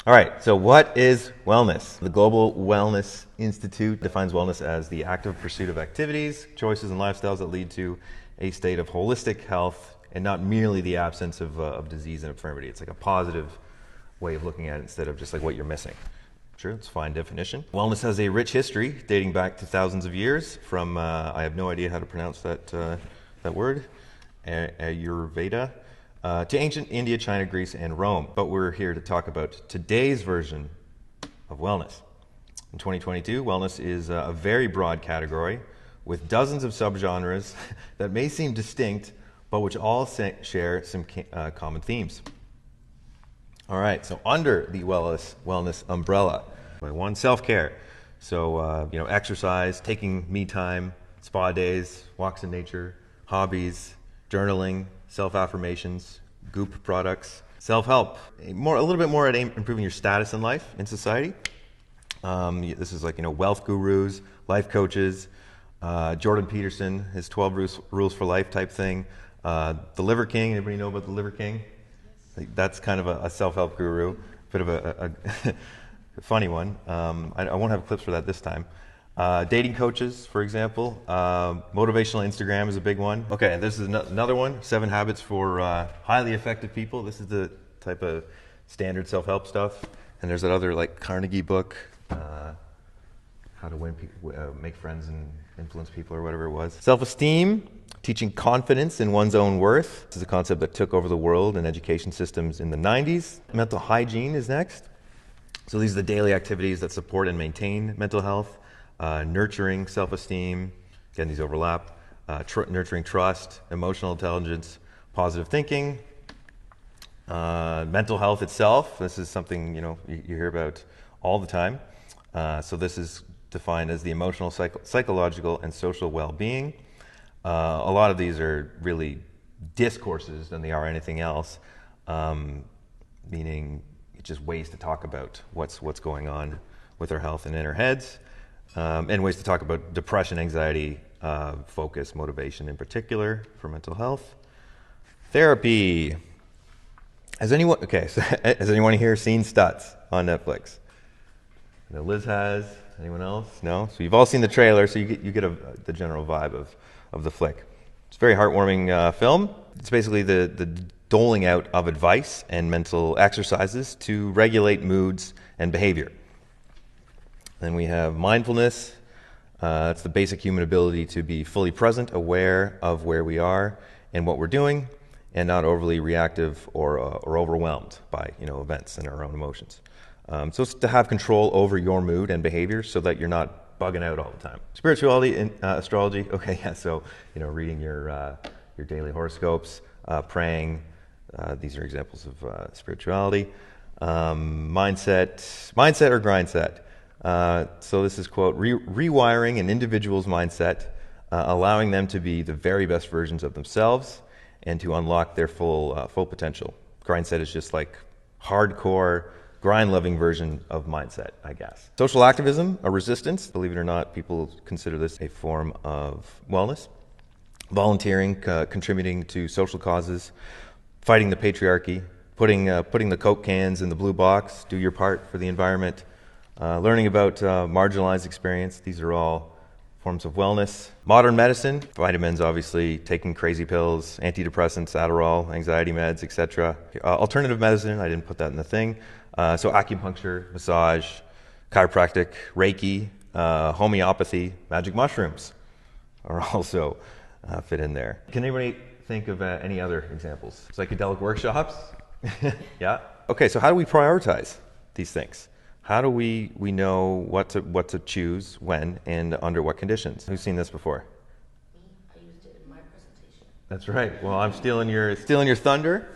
All right, so what is wellness? The Global Wellness Institute defines wellness as the active pursuit of activities, choices, and lifestyles that lead to a state of holistic health and not merely the absence of disease and infirmity. It's like a positive way of looking at it instead of just like what you're missing. Sure, it's a fine definition. Wellness has a rich history dating back to thousands of years from, I have no idea how to pronounce that word, Ayurveda, to ancient India, China, Greece, and Rome. But we're here to talk about today's version of wellness. In 2022, wellness is a very broad category with dozens of subgenres that may seem distinct, but which all share some common themes. All right, so under the wellness umbrella, one, self-care. So, exercise, taking me time, spa days, walks in nature, hobbies, journaling, self-affirmations, Goop products, self-help, a little bit more at improving your status in life, in society. This is like, wealth gurus, life coaches, Jordan Peterson, his 12 rules for life type thing. The Liver King, anybody know about the Liver King? That's kind of a self-help guru, bit of a funny one. I won't have clips for that this time. Dating coaches, for example. Motivational Instagram is a big one. Okay, this is another one, 7 habits for highly effective people. This is the type of standard self-help stuff. And there's that other like Carnegie book, How to Make Friends and Influence People or whatever it was. Self-esteem, teaching confidence in one's own worth. This is a concept that took over the world and education systems in the 90s. Mental hygiene is next. So these are the daily activities that support and maintain mental health. Nurturing self-esteem, again these overlap, nurturing trust, emotional intelligence, positive thinking, mental health itself. This is something you hear about all the time. So this is defined as the emotional, psychological, and social well-being. A lot of these are really discourses than they are anything else, meaning it's just ways to talk about what's going on with our health and in our heads. And ways to talk about depression, anxiety, focus, motivation in particular for mental health. Therapy. Has anyone here seen Stutz on Netflix? I know Liz has. Anyone else? No? So you've all seen the trailer, so you get the general vibe of the flick. It's a very heartwarming film. It's basically the doling out of advice and mental exercises to regulate moods and behavior. Then we have mindfulness. It's the basic human ability to be fully present, aware of where we are and what we're doing, and not overly reactive or overwhelmed by events and our own emotions. So it's to have control over your mood and behavior so that you're not bugging out all the time. Spirituality and astrology. Okay, yeah. So reading your daily horoscopes, praying. These are examples of spirituality. Mindset or grindset. So this is, quote, rewiring an individual's mindset, allowing them to be the very best versions of themselves and to unlock their full potential. Grindset is just like hardcore, grind-loving version of mindset, I guess. Social activism, a resistance. Believe it or not, people consider this a form of wellness. Volunteering, contributing to social causes, fighting the patriarchy, putting the Coke cans in the blue box, do your part for the environment. Learning about marginalized experience. These are all forms of wellness. Modern medicine, vitamins obviously, taking crazy pills, antidepressants, Adderall, anxiety meds, etc. Alternative medicine, I didn't put that in the thing. So acupuncture, massage, chiropractic, Reiki, homeopathy, magic mushrooms are also fit in there. Can anybody think of any other examples? Psychedelic workshops? Yeah? Okay, so how do we prioritize these things? How do we know what to choose, when, and under what conditions? Who's seen this before? Me, I used it in my presentation. That's right. Well, I'm stealing your thunder.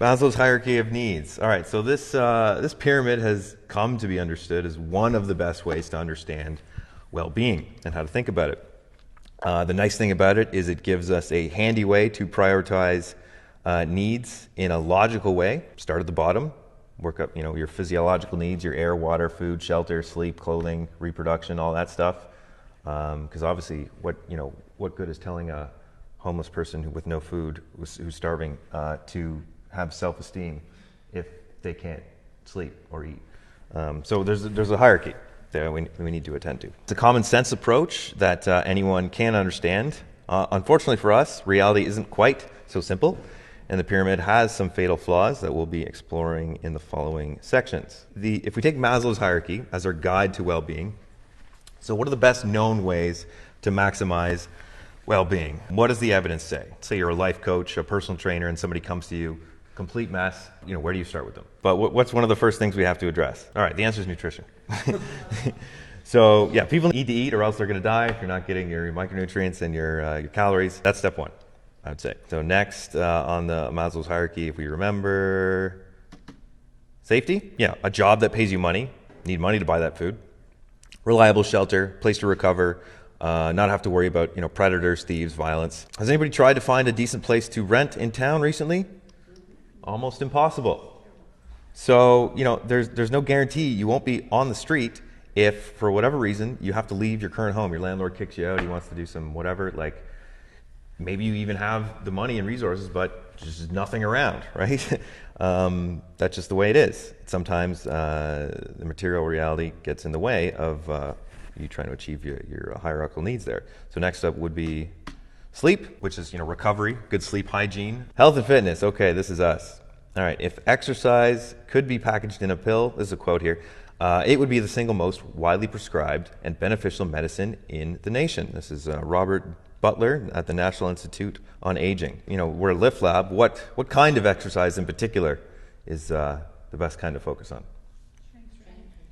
Maslow's hierarchy of needs. All right. So this pyramid has come to be understood as one of the best ways to understand well-being and how to think about it. The nice thing about it is it gives us a handy way to prioritize needs in a logical way. Start at the bottom. Work up, your physiological needs, your air, water, food, shelter, sleep, clothing, reproduction, all that stuff. Because obviously, what good is telling a homeless person with no food, who's starving, to have self-esteem if they can't sleep or eat. So there's a hierarchy that we need to attend to. It's a common sense approach that anyone can understand. Unfortunately for us, reality isn't quite so simple, and the pyramid has some fatal flaws that we'll be exploring in the following sections. If we take Maslow's hierarchy as our guide to well-being, so what are the best known ways to maximize well-being? What does the evidence say? Say you're a life coach, a personal trainer, and somebody comes to you, complete mess, where do you start with them? But what's one of the first things we have to address? All right, the answer is nutrition. So yeah, people need to eat or else they're going to die if you're not getting your micronutrients and your calories. That's step one, I would say. So next on the Maslow's hierarchy, if we remember, safety. Yeah, a job that pays you money. Need money to buy that food. Reliable shelter, place to recover, not have to worry about predators, thieves, violence. Has anybody tried to find a decent place to rent in town recently? Almost impossible. So there's no guarantee you won't be on the street if, for whatever reason, you have to leave your current home. Your landlord kicks you out. He wants to do some whatever. Like maybe you even have the money and resources, but just nothing around, right? That's just the way it is. Sometimes the material reality gets in the way of you trying to achieve your hierarchical needs there. So next up would be sleep, which is recovery, good sleep hygiene. Health and fitness. Okay, this is us. All right, if exercise could be packaged in a pill, this is a quote here, it would be the single most widely prescribed and beneficial medicine in the nation. This is Robert Butler at the National Institute on Aging. We're a Lift Lab. What kind of exercise in particular is the best kind to focus on?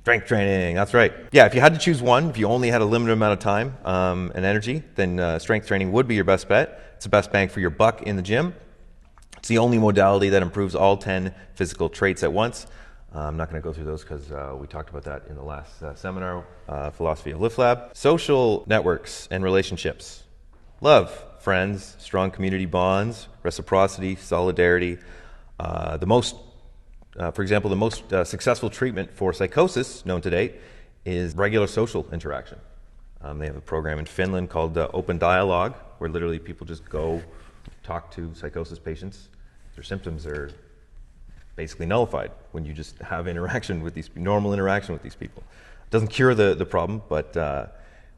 Strength training, that's right. Yeah, if you had to choose one, if you only had a limited amount of time and energy, then strength training would be your best bet. It's the best bang for your buck in the gym. It's the only modality that improves all 10 physical traits at once. I'm not going to go through those because we talked about that in the last seminar, Philosophy of Lift Lab. Social networks and relationships. Love, friends, strong community bonds, reciprocity, solidarity. For example, the most successful treatment for psychosis known to date is regular social interaction. They have a program in Finland called Open Dialogue, where literally people just go talk to psychosis patients. Their symptoms are basically nullified when you just have normal interaction with these people. It doesn't cure the problem, but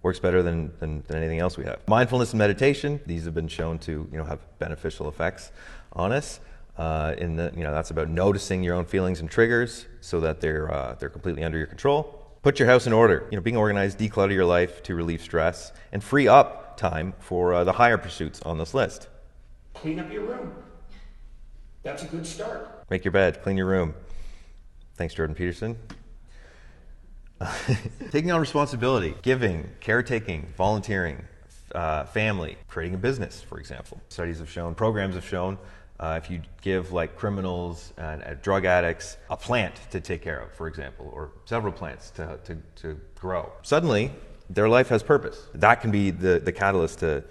works better than anything else we have. Mindfulness and meditation, these have been shown to have beneficial effects on us. That's about noticing your own feelings and triggers so that they're completely under your control. Put your house in order. Being organized, declutter your life to relieve stress and free up time for the higher pursuits on this list. Clean up your room. That's a good start. Make your bed, clean your room. Thanks, Jordan Peterson. Taking on responsibility, giving, caretaking, volunteering, family, creating a business, for example. Studies have shown, programs have shown, if you give criminals and drug addicts a plant to take care of, for example, or several plants to grow, suddenly their life has purpose. That can be the catalyst to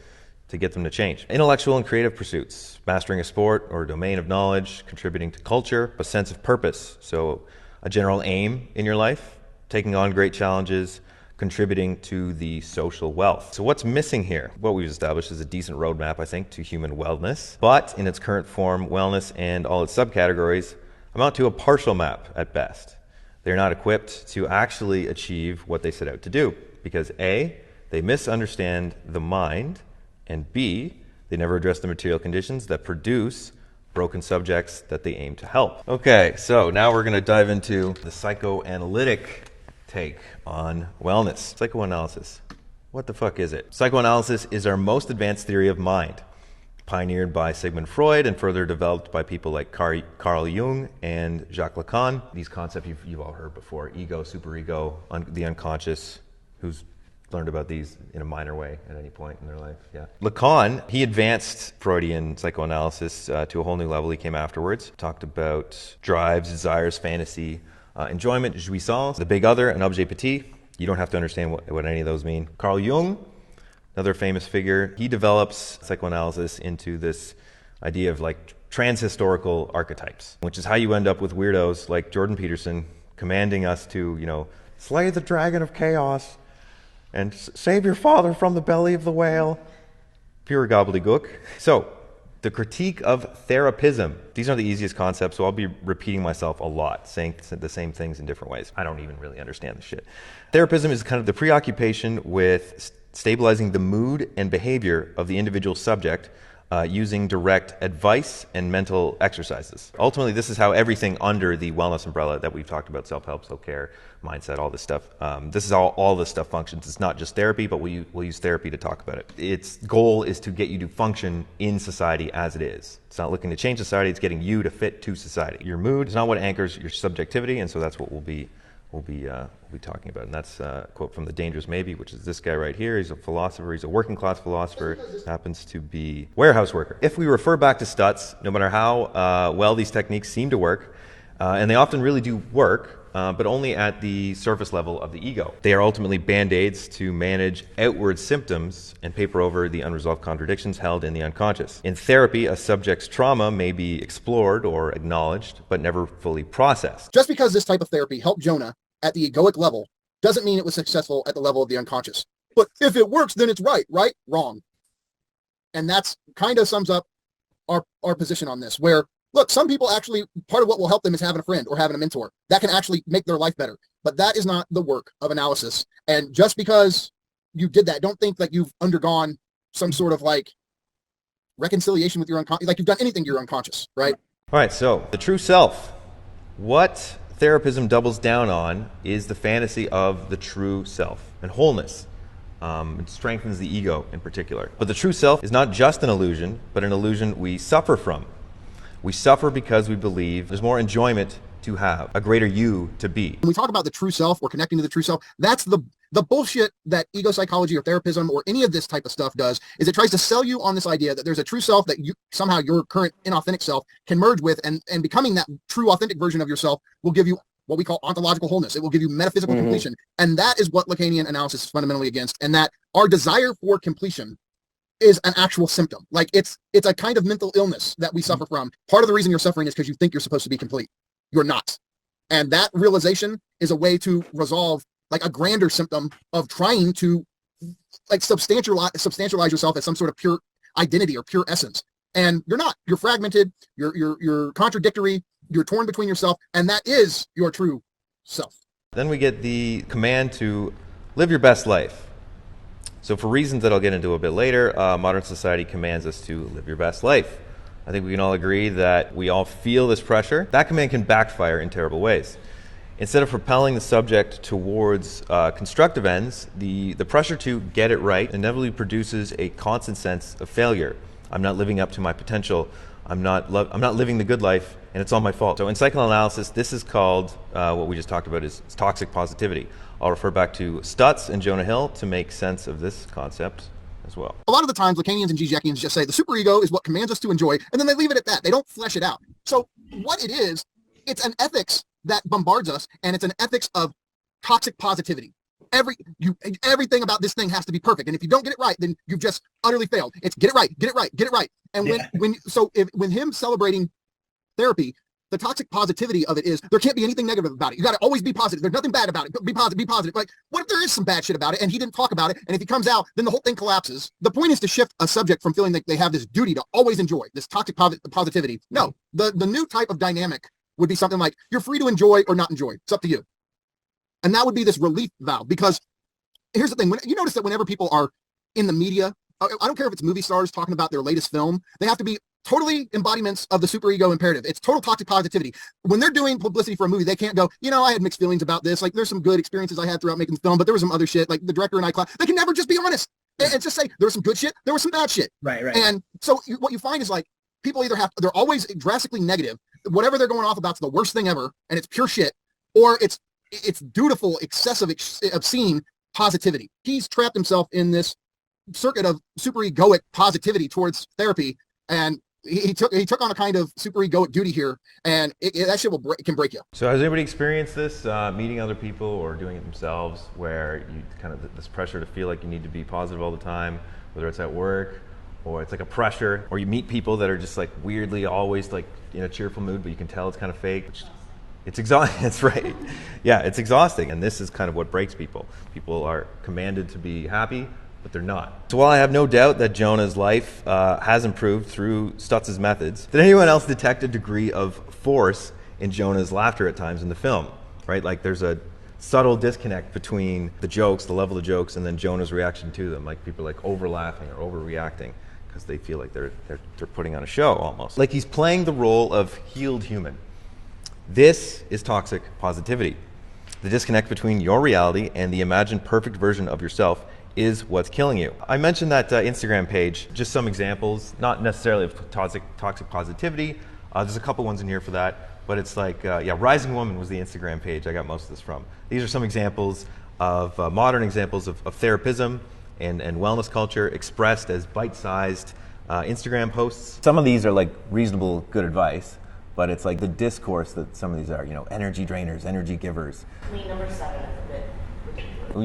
get them to change. Intellectual and creative pursuits, mastering a sport or a domain of knowledge, contributing to culture, a sense of purpose. So a general aim in your life, taking on great challenges, contributing to the social wealth. So what's missing here? What we've established is a decent roadmap, I think, to human wellness. But in its current form, wellness and all its subcategories amount to a partial map at best. They're not equipped to actually achieve what they set out to do because A, they misunderstand the mind, and B, they never address the material conditions that produce broken subjects that they aim to help. Okay, so now we're going to dive into the psychoanalytic take on wellness. Psychoanalysis. What the fuck is it? Psychoanalysis is our most advanced theory of mind, pioneered by Sigmund Freud and further developed by people like Carl Jung and Jacques Lacan. These concepts you've all heard before: ego, superego, the unconscious. Who's learned about these in a minor way at any point in their life? Yeah. Lacan, he advanced Freudian psychoanalysis to a whole new level. He came afterwards, talked about drives, desires, fantasy, enjoyment, jouissance, the big other, and objet petit. You don't have to understand what any of those mean. Carl Jung, another famous figure, he develops psychoanalysis into this idea of transhistorical archetypes, which is how you end up with weirdos like Jordan Peterson commanding us to, slay the dragon of chaos and save your father from the belly of the whale. Pure gobbledygook. So, The critique of therapism. These are the easiest concepts, so I'll be repeating myself a lot, saying the same things in different ways. I don't even really understand this shit. Therapism is kind of the preoccupation with stabilizing the mood and behavior of the individual subject using direct advice and mental exercises. Ultimately, this is how everything under the wellness umbrella that we've talked about, self-help, self-care, mindset, all this stuff, this is how all this stuff functions. It's not just therapy, but we'll use therapy to talk about it. Its goal is to get you to function in society as it is. It's not looking to change society, it's getting you to fit to society. Your mood is not what anchors your subjectivity, and so that's what we'll be talking about. And that's a quote from The Dangerous Maybe, which is this guy right here. He's a philosopher. He's a working class philosopher. Happens to be warehouse worker. If we refer back to Stutz, no matter how well these techniques seem to work, and they often really do work, but only at the surface level of the ego. They are ultimately band-aids to manage outward symptoms and paper over the unresolved contradictions held in the unconscious. In therapy, a subject's trauma may be explored or acknowledged, but never fully processed. Just because this type of therapy helped Jonah at the egoic level doesn't mean it was successful at the level of the unconscious. But if it works, then it's right? Wrong. And that's kind of sums up our position on this, where, look, some people actually, part of what will help them is having a friend or having a mentor. That can actually make their life better. But that is not the work of analysis. And just because you did that, don't think that you've undergone some sort of like reconciliation with your unconscious, like you've done anything to your unconscious, right? All right, so the true self. What therapism doubles down on is the fantasy of the true self and wholeness. It strengthens the ego in particular. But the true self is not just an illusion, but an illusion we suffer from. We suffer because we believe there's more enjoyment to have, a greater you to be. When we talk about the true self or connecting to the true self, that's the bullshit that ego psychology or therapism or any of this type of stuff does, is it tries to sell you on this idea that there's a true self that you somehow your current inauthentic self can merge with, and becoming that true authentic version of yourself will give you what we call ontological wholeness. It will give you metaphysical completion. And that is what Lacanian analysis is fundamentally against. And that our desire for completion is an actual symptom. Like it's a kind of mental illness that we suffer from. Part of the reason you're suffering is because you think you're supposed to be complete. You're not. And that realization is a way to resolve like a grander symptom of trying to like substantialize yourself as some sort of pure identity or pure essence. And you're not. You're fragmented, you're contradictory, you're torn between yourself, and that is your true self. Then we get the command to live your best life. So for reasons that I'll get into a bit later, modern society commands us to live your best life. I think we can all agree that we all feel this pressure. That command can backfire in terrible ways. Instead of propelling the subject towards constructive ends, the pressure to get it right inevitably produces a constant sense of failure. I'm not living up to my potential. I'm not living the good life, and it's all my fault. So in psychoanalysis, this is called, what we just talked about is toxic positivity. I'll refer back to Stutz and Jonah Hill to make sense of this concept as well. A lot of the times, Lacanians and Zizek'ians just say the superego is what commands us to enjoy, and then they leave it at that. They don't flesh it out. So what it is, it's an ethics that bombards us, and it's an ethics of toxic positivity. Everything about this thing has to be perfect, and if you don't get it right, then you've just utterly failed. It's get it right, get it right, get it right. And when him celebrating therapy, the toxic positivity of it is there can't be anything negative about it. You got to always be positive. There's nothing bad about it. Be positive, be positive. Like, what if there is some bad shit about it and he didn't talk about it, and if he comes out, then the whole thing collapses? The point is to shift a subject from feeling like they have this duty to always enjoy this toxic positivity. No, the new type of dynamic would be something like you're free to enjoy or not enjoy. It's up to you. And that would be this relief valve, because here's the thing. When you notice that whenever people are in the media, I don't care if it's movie stars talking about their latest film, they have to be totally embodiments of the superego imperative. It's total toxic positivity. When they're doing publicity for a movie, they can't go, I had mixed feelings about this. Like, there's some good experiences I had throughout making the film, but there was some other shit, like the director and I class. They can never just be honest and just say there was some good shit, there was some bad shit. Right. And so what you find is like people either they're always drastically negative. Whatever they're going off about is the worst thing ever, and it's pure shit, or it's dutiful, excessive, obscene positivity. He's trapped himself in this circuit of superegoic positivity towards therapy, and he took on a kind of superegoic duty here, and that shit can break you. So has anybody experienced this, meeting other people or doing it themselves, where you kind of this pressure to feel like you need to be positive all the time, whether it's at work or it's like a pressure, or you meet people that are just like weirdly always like in a cheerful mood, but you can tell it's kind of fake. It's exhausting. That's right. Yeah, it's exhausting. And this is kind of what breaks people. People are commanded to be happy, but they're not. So while I have no doubt that Jonah's life has improved through Stutz's methods, did anyone else detect a degree of force in Jonah's laughter at times in the film? Right? Like there's a subtle disconnect between the jokes, the level of jokes, and then Jonah's reaction to them. Like people are like over laughing or overreacting because they feel like they're putting on a show almost. Like he's playing the role of healed human. This is toxic positivity. The disconnect between your reality and the imagined perfect version of yourself is what's killing you. I mentioned that Instagram page, just some examples, not necessarily of toxic positivity. There's a couple ones in here for that. But it's like, Rising Woman was the Instagram page I got most of this from. These are some examples of modern examples of therapism and wellness culture expressed as bite-sized Instagram posts. Some of these are like reasonable, good advice, but it's like the discourse that some of these are, energy drainers, energy givers. I mean, number 7 is a bit.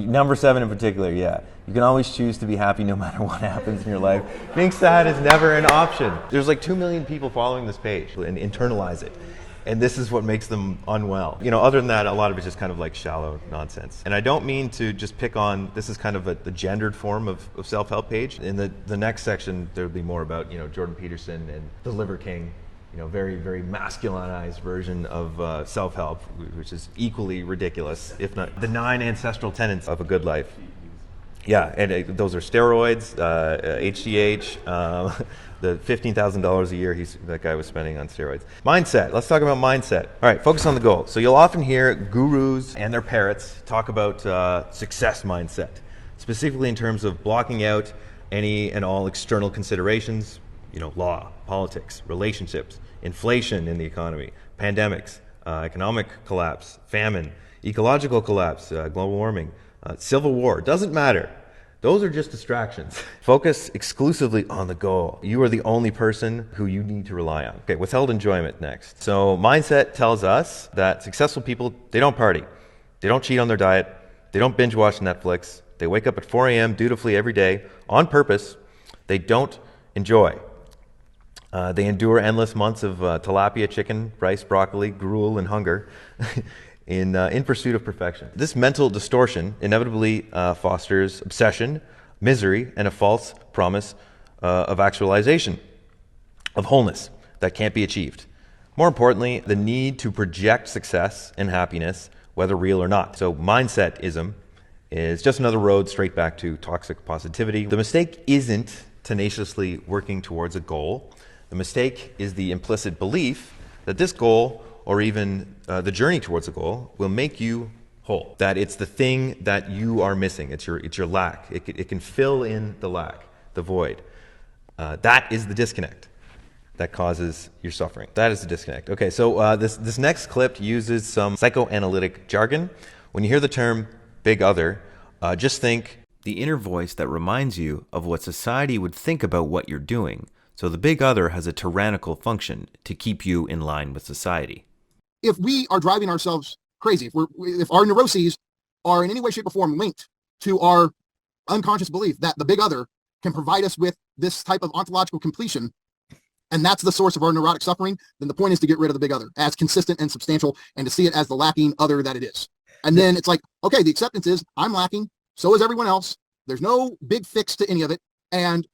Number 7 in particular, yeah. You can always choose to be happy no matter what happens in your life. Being sad is never an option. There's like 2 million people following this page and internalize it. And this is what makes them unwell. Other than that, a lot of it's just kind of like shallow nonsense. And I don't mean to just pick on, this is kind of the gendered form of self-help page. In the next section, there'll be more about, Jordan Peterson and the Liver King, very, very masculinized version of self-help, which is equally ridiculous, if not the 9 ancestral tenets of a good life. Yeah, and those are steroids, HGH, the $15,000 a year that guy was spending on steroids. Mindset. Let's talk about mindset. All right, focus on the goal. So you'll often hear gurus and their parrots talk about success mindset, specifically in terms of blocking out any and all external considerations, law, politics, relationships, inflation in the economy, pandemics, economic collapse, famine, ecological collapse, global warming, civil war. Doesn't matter. Those are just distractions. Focus exclusively on the goal. You are the only person who you need to rely on. Okay, withheld enjoyment next. So mindset tells us that successful people, they don't party. They don't cheat on their diet. They don't binge watch Netflix. They wake up at 4 a.m. dutifully every day on purpose. They don't enjoy. They endure endless months of tilapia, chicken, rice, broccoli, gruel, and hunger in pursuit of perfection. This mental distortion inevitably fosters obsession, misery, and a false promise of actualization, of wholeness that can't be achieved. More importantly, the need to project success and happiness, whether real or not. So mindset-ism is just another road straight back to toxic positivity. The mistake isn't tenaciously working towards a goal. The mistake is the implicit belief that this goal, or even the journey towards a goal, will make you whole. That it's the thing that you are missing. It's your lack. It can fill in the lack, the void. That is the disconnect that causes your suffering. That is the disconnect. Okay, so this next clip uses some psychoanalytic jargon. When you hear the term big other, just think the inner voice that reminds you of what society would think about what you're doing. So the big other has a tyrannical function to keep you in line with society. If we are driving ourselves crazy, if our neuroses are in any way, shape, or form linked to our unconscious belief that the big other can provide us with this type of ontological completion, and that's the source of our neurotic suffering, then the point is to get rid of the big other as consistent and substantial and to see it as the lacking other that it is. And then it's like, okay, the acceptance is I'm lacking, so is everyone else. There's no big fix to any of it, and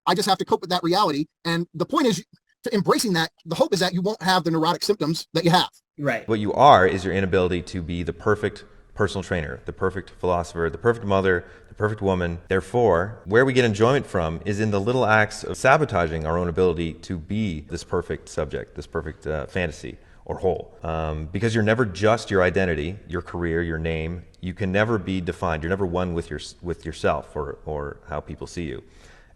I just have to cope with that reality. And the point is to embracing that. The hope is that you won't have the neurotic symptoms that you have. Right. What you are is your inability to be the perfect personal trainer, the perfect philosopher, the perfect mother, the perfect woman. Therefore, where we get enjoyment from is in the little acts of sabotaging our own ability to be this perfect subject, this perfect fantasy or whole. Because you're never just your identity, your career, your name. You can never be defined. You're never one with yourself or how people see you.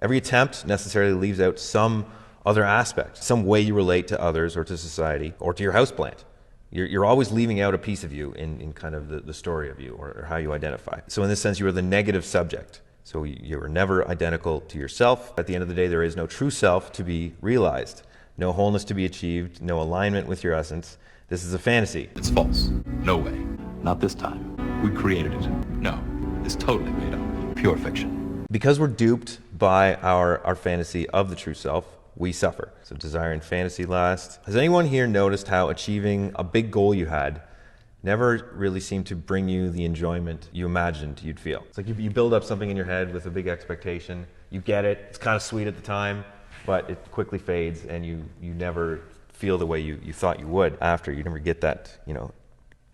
Every attempt necessarily leaves out some other aspect, some way you relate to others or to society or to your houseplant. You're always leaving out a piece of you in kind of the story of you or how you identify. So in this sense, you are the negative subject. So you are never identical to yourself. At the end of the day, there is no true self to be realized, no wholeness to be achieved, no alignment with your essence. This is a fantasy. It's false. No way. Not this time. We created it. No, it's totally made up. Pure fiction. Because we're duped by our fantasy of the true self, we suffer. So desire and fantasy last. Has anyone here noticed how achieving a big goal you had never really seem to bring you the enjoyment you imagined you'd feel. It's like you build up something in your head with a big expectation, you get it, it's kind of sweet at the time, but it quickly fades and you never feel the way you thought you would after. You never get that,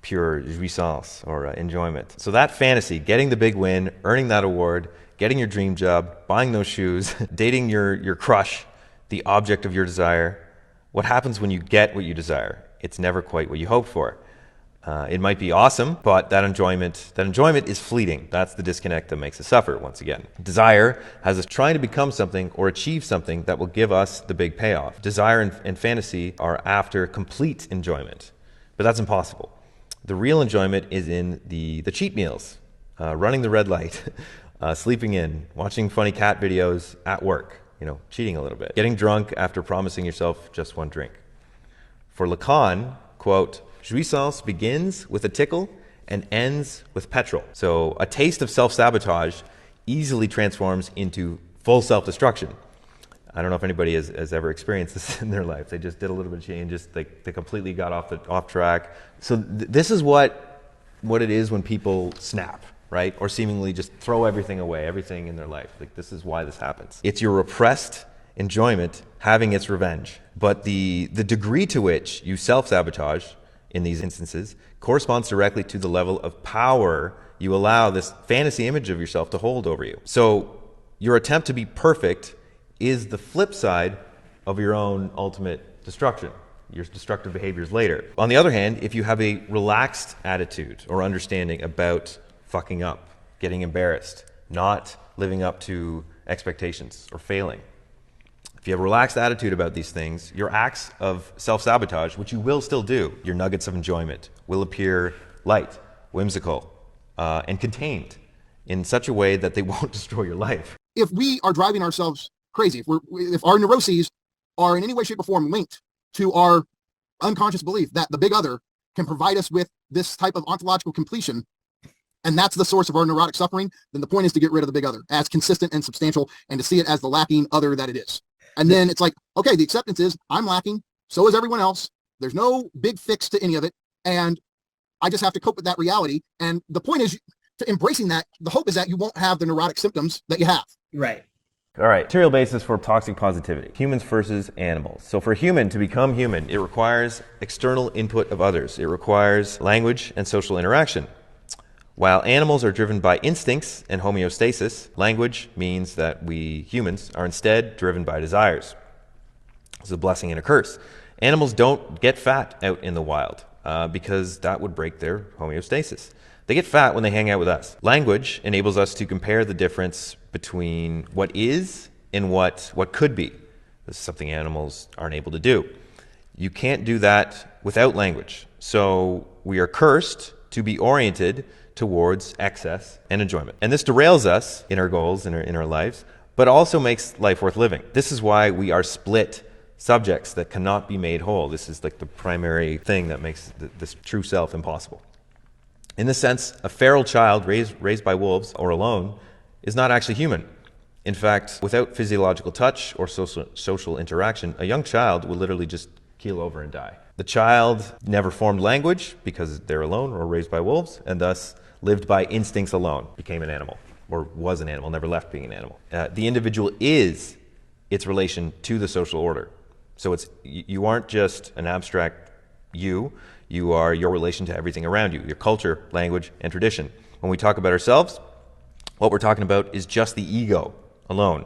pure jouissance or enjoyment. So that fantasy, getting the big win, earning that award, getting your dream job, buying those shoes, dating your crush, the object of your desire, what happens when you get what you desire? It's never quite what you hoped for. It might be awesome, but that enjoyment is fleeting. That's the disconnect that makes us suffer once again. Desire has us trying to become something or achieve something that will give us the big payoff. Desire and fantasy are after complete enjoyment, but that's impossible. The real enjoyment is in the cheat meals, running the red light, sleeping in, watching funny cat videos at work, cheating a little bit, getting drunk after promising yourself just one drink. For Lacan, quote, jouissance begins with a tickle and ends with petrol. So a taste of self-sabotage easily transforms into full self-destruction. I don't know if anybody has ever experienced this in their life. They just did a little bit of change, they completely got off track. So this is what it is when people snap, right? Or seemingly just throw everything away, everything in their life. Like, this is why this happens. It's your repressed enjoyment having its revenge. But the degree to which you self-sabotage in these instances corresponds directly to the level of power you allow this fantasy image of yourself to hold over you. So your attempt to be perfect is the flip side of your own ultimate destruction, your destructive behaviors later. On the other hand, if you have a relaxed attitude or understanding about fucking up, getting embarrassed, not living up to expectations, or failing, if you have a relaxed attitude about these things, your acts of self-sabotage, which you will still do, your nuggets of enjoyment, will appear light, whimsical, and contained in such a way that they won't destroy your life. If we are driving ourselves crazy, if our neuroses are in any way, shape, or form linked to our unconscious belief that the big other can provide us with this type of ontological completion, and that's the source of our neurotic suffering, then the point is to get rid of the big other as consistent and substantial and to see it as the lacking other that it is. And then it's like, okay, the acceptance is I'm lacking, so is everyone else. There's no big fix to any of it, and I just have to cope with that reality. And the point is to embracing that. The hope is that you won't have the neurotic symptoms that you have. Right. All right, material basis for toxic positivity. Humans versus animals. So for a human to become human, it requires external input of others. It requires language and social interaction. While animals are driven by instincts and homeostasis, language means that we humans are instead driven by desires. It's a blessing and a curse. Animals don't get fat out in the wild because that would break their homeostasis. They get fat when they hang out with us. Language enables us to compare the difference between what is and what could be. This is something animals aren't able to do. You can't do that without language. So we are cursed to be oriented towards excess and enjoyment. And this derails us in our goals, in our lives, but also makes life worth living. This is why we are split subjects that cannot be made whole. This is like the primary thing that makes this true self impossible. In this sense, a feral child raised by wolves or alone is not actually human. In fact, without physiological touch or social interaction, a young child will literally just keel over and die. The child never formed language because they're alone or raised by wolves, and thus lived by instincts alone, became an animal, or was an animal, never left being an animal. The individual is its relation to the social order. So you aren't just an abstract you are your relation to everything around you, your culture, language, and tradition. When we talk about ourselves, what we're talking about is just the ego alone.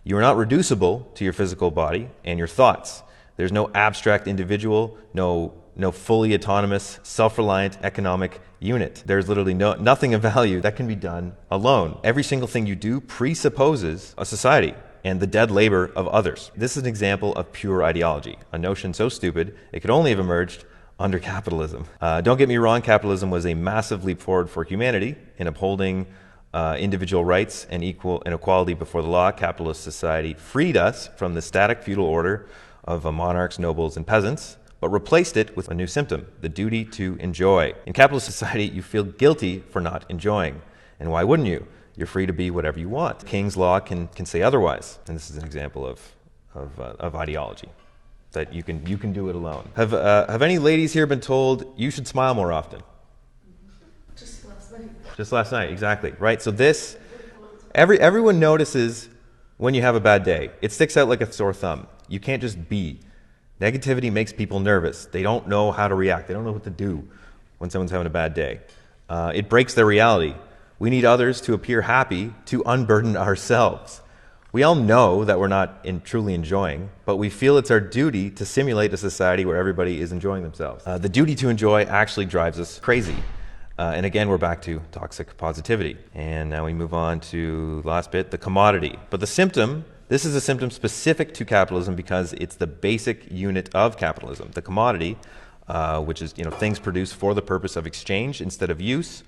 You are not reducible to your physical body and your thoughts. There's no abstract individual, no fully autonomous, self-reliant economic unit. There's literally nothing of value that can be done alone. Every single thing you do presupposes a society and the dead labor of others. This is an example of pure ideology, a notion so stupid it could only have emerged under capitalism. Don't get me wrong, capitalism was a massive leap forward for humanity in upholding individual rights and equality before the law. Capitalist society freed us from the static feudal order of monarchs, nobles, and peasants, but replaced it with a new symptom, the duty to enjoy. In capitalist society, you feel guilty for not enjoying. And why wouldn't you? You're free to be whatever you want. King's law can say otherwise. And this is an example of ideology, that you can do it alone. Have any ladies here been told you should smile more often? Just last night, exactly. Right? So this, everyone notices when you have a bad day. It sticks out like a sore thumb. You can't just be. Negativity makes people nervous. They don't know how to react. They don't know what to do when someone's having a bad day. It breaks their reality. We need others to appear happy to unburden ourselves. We all know that we're not truly enjoying, but we feel it's our duty to simulate a society where everybody is enjoying themselves. The duty to enjoy actually drives us crazy. And again, we're back to toxic positivity. And now we move on to the last bit, the commodity. But the symptom, this is a symptom specific to capitalism because it's the basic unit of capitalism. The commodity, which is things produced for the purpose of exchange instead of use,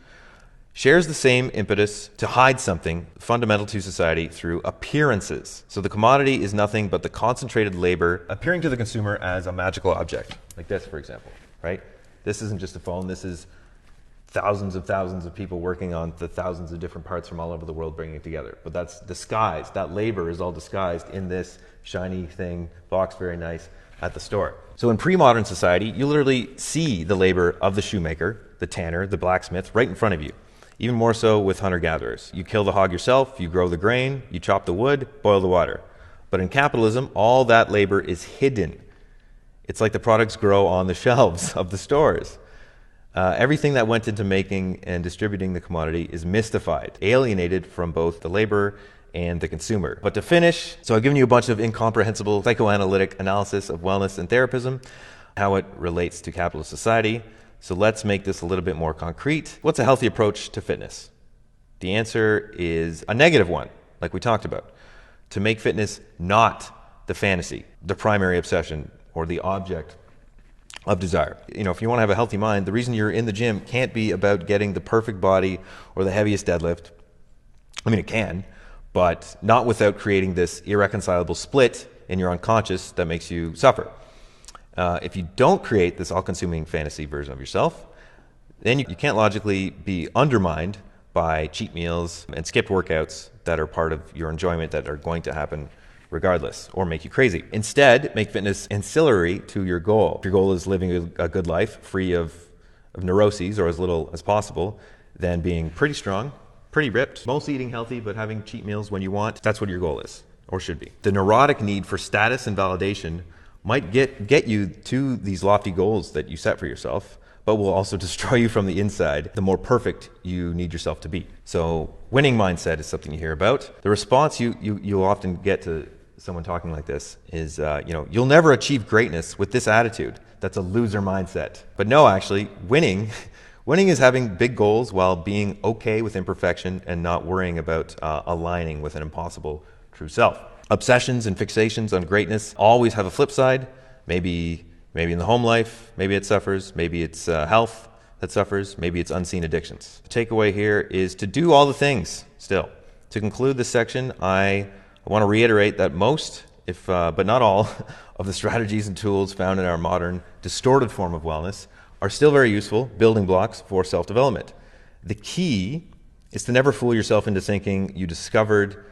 shares the same impetus to hide something fundamental to society through appearances. So the commodity is nothing but the concentrated labor appearing to the consumer as a magical object, like this, for example, right? This isn't just a phone. This is thousands of people working on the thousands of different parts from all over the world bringing it together. But that's disguised. That labor is all disguised in this shiny thing, boxed very nice at the store. So in pre-modern society, you literally see the labor of the shoemaker, the tanner, the blacksmith right in front of you. Even more so with hunter-gatherers. You kill the hog yourself, you grow the grain, you chop the wood, boil the water. But in capitalism, all that labor is hidden. It's like the products grow on the shelves of the stores. Everything that went into making and distributing the commodity is mystified, alienated from both the laborer and the consumer. But to finish, so I've given you a bunch of incomprehensible psychoanalytic analysis of wellness and therapism, how it relates to capitalist society. So let's make this a little bit more concrete. What's a healthy approach to fitness? The answer is a negative one, like we talked about. To make fitness not the fantasy, the primary obsession, or the object of desire. If you want to have a healthy mind, the reason you're in the gym can't be about getting the perfect body or the heaviest deadlift. I mean, it can, but not without creating this irreconcilable split in your unconscious that makes you suffer. If you don't create this all-consuming fantasy version of yourself, then you can't logically be undermined by cheat meals and skipped workouts that are part of your enjoyment that are going to happen regardless or make you crazy. Instead, make fitness ancillary to your goal. If your goal is living a good life free of neuroses or as little as possible, then being pretty strong, pretty ripped, mostly eating healthy but having cheat meals when you want, that's what your goal is or should be. The neurotic need for status and validation might get you to these lofty goals that you set for yourself, but will also destroy you from the inside the more perfect you need yourself to be. So winning mindset is something you hear about. The response you'll often get to someone talking like this is, you'll never achieve greatness with this attitude. That's a loser mindset. But no, actually, winning is having big goals while being okay with imperfection and not worrying about aligning with an impossible true self. Obsessions and fixations on greatness always have a flip side. Maybe in the home life, maybe it suffers. Maybe it's health that suffers. Maybe it's unseen addictions. The takeaway here is to do all the things still. To conclude this section, I want to reiterate that most, but not all, of the strategies and tools found in our modern distorted form of wellness are still very useful building blocks for self-development. The key is to never fool yourself into thinking you discovered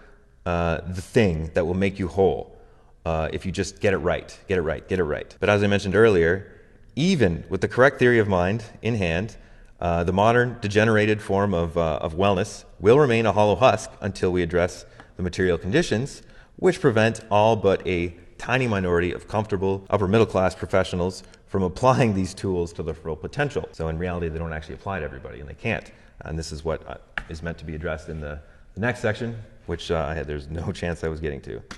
the thing that will make you whole if you just get it right. But as I mentioned earlier, even with the correct theory of mind in hand, the modern degenerated form of wellness will remain a hollow husk until we address the material conditions which prevent all but a tiny minority of comfortable upper middle class professionals from applying these tools to their full potential. So in reality, they don't actually apply to everybody, and they can't. And this is what is meant to be addressed in the next section, which there's no chance I was getting to.